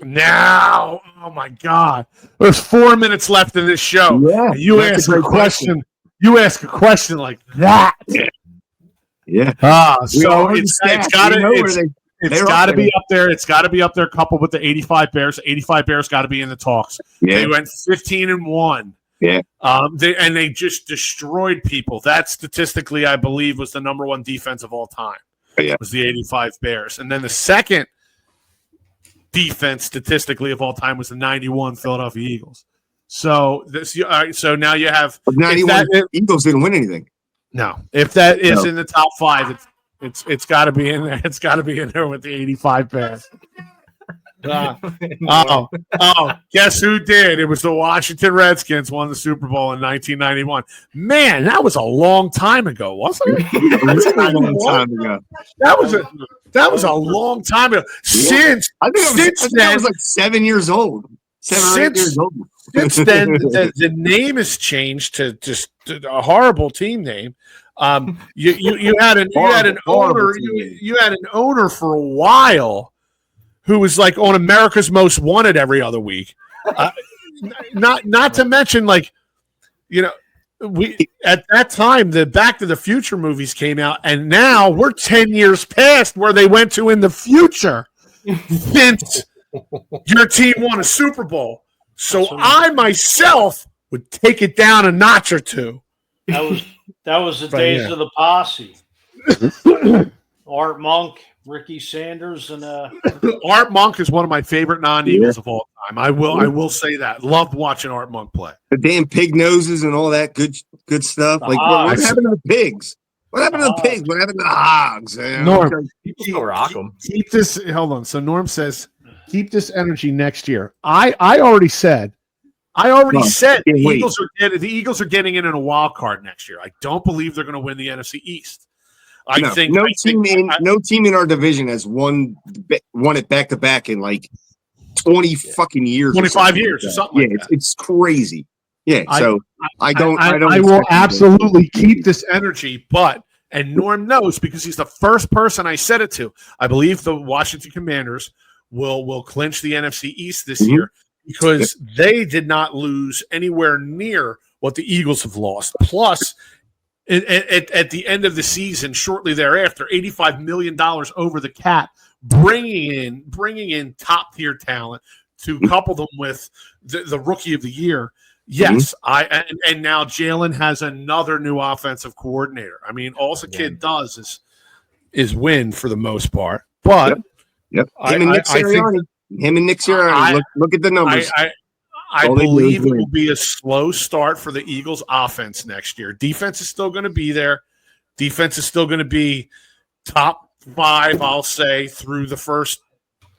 Now, oh my God, there's 4 minutes left in this show. Yeah, you ask a question. You ask a question like that. Yeah. So it's got to be up there. It's got to be up there, coupled with the 85 Bears. 85 Bears got to be in the talks. Yeah. They went 15-1. Yeah. They just destroyed people. That statistically, I believe, was the number 1 defense of all time. Yeah. Was the 85 Bears, and then the second defense statistically of all time was the 91 Philadelphia Eagles. So so now you have 91 Eagles didn't win anything. No, if that is in the top 5, it's got to be in there. It's got to be in there with the 85 Bears. Guess who did? It was the Washington Redskins won the Super Bowl in 1991. Man, that was a long time ago, wasn't it? That was a long time ago. That was a long time ago. Since I was like 7 years old. 7 or 8 years old. Since then, the name has changed to just a horrible team name. You had an owner for a while who was like on America's Most Wanted every other week. Not to mention, like, we at that time the Back to the Future movies came out, and now we're 10 years past where they went to in the future since your team won a Super Bowl. So I myself would take it down a notch or two. That was the days of the posse. Art Monk, Ricky Sanders, and Art Monk is one of my favorite non-Eagles of all time. I will say that. Loved watching Art Monk play. The damn pig noses and all that good stuff. Like what happened to the pigs? What happened to the pigs? What happened to the hogs? Norm, keep this. Hold on. So Norm says, keep this energy next year. I already said the Eagles are getting in a wild card next year. I don't believe they're going to win the NFC East. I think no team in our division has won it back to back in like 20 fucking years, 25 years or something. Yeah, it's crazy. Yeah, so I will absolutely keep this energy, and Norm knows because he's the first person I said it to. I believe the Washington Commanders will clinch the NFC East this year because they did not lose anywhere near what the Eagles have lost. Plus, at the end of the season, shortly thereafter, $85 million over the cap, bringing in top tier talent to couple them with the rookie of the year. Yes, and now Jalen has another new offensive coordinator. I mean, all the kid does is win for the most part. But him and Nick Sirianni. Look at the numbers. I believe it will be a slow start for the Eagles' offense next year. Defense is still going to be there. Defense is still going to be top 5, I'll say, through the first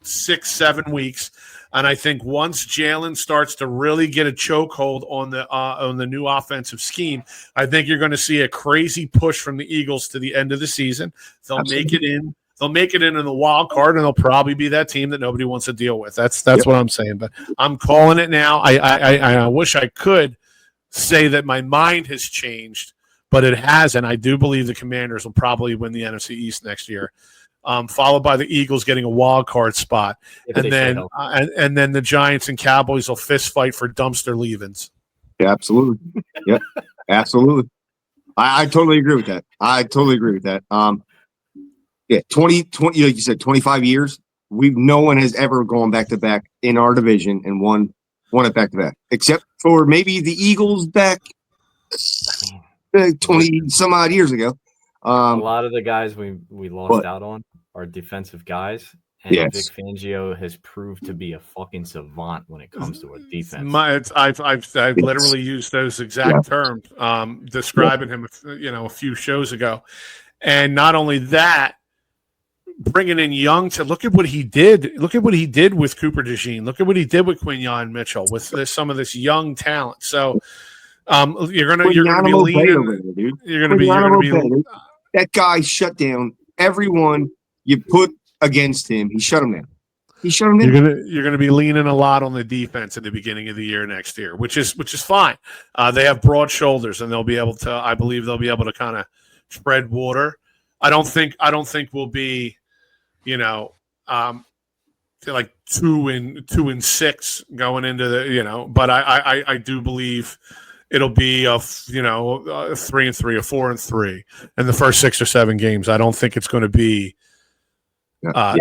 6-7 weeks. And I think once Jalen starts to really get a chokehold on the new offensive scheme, I think you're going to see a crazy push from the Eagles to the end of the season. They'll make it in. They'll make it into the wild card, and they'll probably be that team that nobody wants to deal with. That's what I'm saying. But I'm calling it now. I wish I could say that my mind has changed, but it hasn't. I do believe the Commanders will probably win the NFC East next year, followed by the Eagles getting a wild card spot, and then the Giants and Cowboys will fist fight for dumpster leavings. Yeah, absolutely. Yep, absolutely. I totally agree with that. Yeah, 20, like you said, 25 years. No one has ever gone back to back in our division and won it back to back, except for maybe the Eagles back 20 some odd years ago. A lot of the guys we lost out on are defensive guys, And Yes. Vic Fangio has proved to be a fucking savant when it comes to a defense. I've literally used those exact terms describing him, a few shows ago. And not only that, bringing in Young to look at what he did. Look at what he did with Cooper DeJean. Look at what he did with Quinyon Mitchell with some of this young talent. So you're gonna be leaning, dude. you're gonna be that guy shut down everyone you put against him. He shut him down. You're gonna be leaning a lot on the defense at the beginning of the year next year, which is fine. They have broad shoulders, and I believe they'll be able to kind of spread water. I don't think we'll be, like 2-6 going into the, but I do believe it'll be a 3-3 or 4-3 in the first 6 or 7 games. I don't think it's going to be, I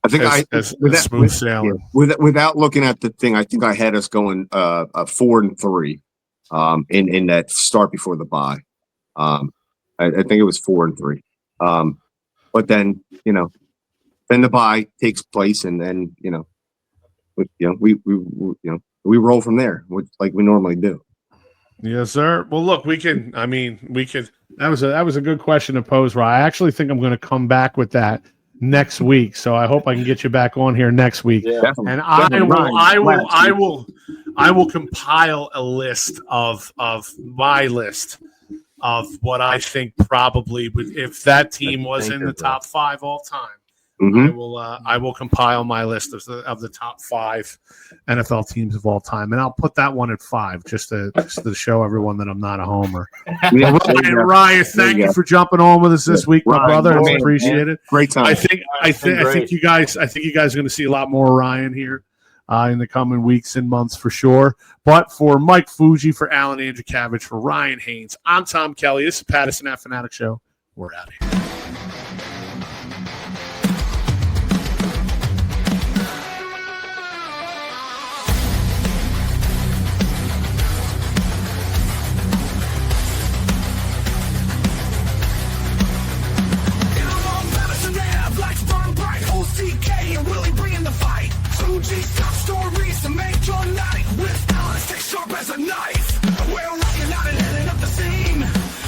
think as smooth sailing. Without looking at the thing, I think I had us going 4-3 in that start before the bye. I think it was 4-3. But then then the bye takes place, and then we roll from there, like we normally do. Yes, sir. Well, look, we could. That was a good question to pose, Ryan. I actually think I'm going to come back with that next week. So I hope I can get you back on here next week. Yeah. Definitely. And I will compile a list of my list of what I think probably would, if that team was in the top 5 all time. Mm-hmm. I will compile my list of the top 5 NFL teams of all time, and I'll put that one at 5 just to show everyone that I'm not a homer. Ryan, thank you for jumping on with us this week, my brother. It's appreciated. Great time. I think you guys are going to see a lot more Ryan here in the coming weeks and months for sure. But for Mike Fuji, for Alan Andrew Cabbage, for Ryan Haynes, I'm Tom Kelly. This is Pattison at Fanatic Show. We're out of here.